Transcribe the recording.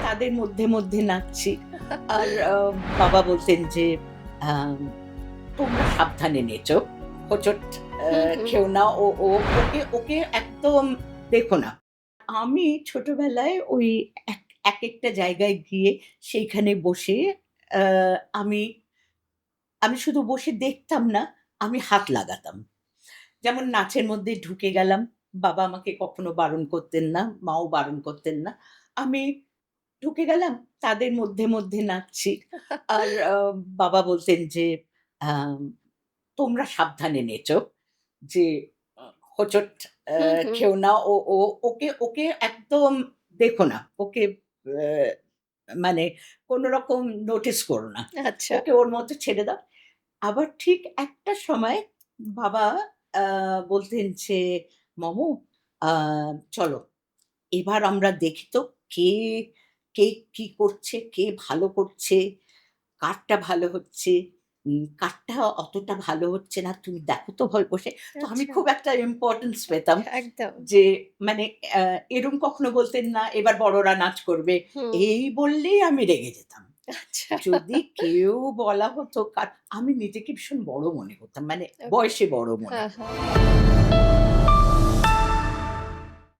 তাদের মধ্যে নাচছি। আর বাবা বলতেন যে, আম "তোমরা সাবধানে নেচো। হোঁচট হুম, হুম। খেও না। ওকে একদম দেখো না।" আমি ছোটবেলায় ওই একেকটা জায়গায় গিয়ে সেইখানে বসে আ আমি আমি শুধু বসে দেখতাম না, আমি হাত লাগাতাম। যেমন নাচের মধ্যে ঢুকে গেলাম। বাবা আমাকে কখনো বারণ করতেন না, মাও বারণ করতেন না। আমি ঢুকে গেলাম, তাদের মধ্যে নাচছি। আর বাবা বলতেন যে, আম "তোমরা সাবধানে নেচো। যে আ হোঁচট হুম, হুম। খেও না। ও ও ওকে একদম দেখো না। ওকে অ্যা মানে কোন রকম নোটিস করো না। আচ্ছা। ওকে ওর মতো ছেড়ে দাও।" আবার ঠিক একটা সময় বাবা আ বলতেন যে, "মমো আ চলো এবার আমরা দেখি তো কে, কে কি করছে, কে ভালো করছে, কারটা ভালো হচ্ছে, কারটা অতটা ভালো হচ্ছে না। তুমি দেখো তো বসে।" তো আমি আচ্ছা, খুব একটা ইম্পোর্টেন্স পেতাম একদম। যে মানে আ এরম কখনো বলতেন না, "এবার বড়রা নাচ করবে।" হুম, এই বললেই আমি রেগে যেতাম। আচ্ছা। যদি কেউ বলা হতো আমি নিজেকে ভীষণ বড় মনে করতাম। মানে ওকে। বয়সে বড় মনে হ্যাঁ, করতাম। হ্যাঁ।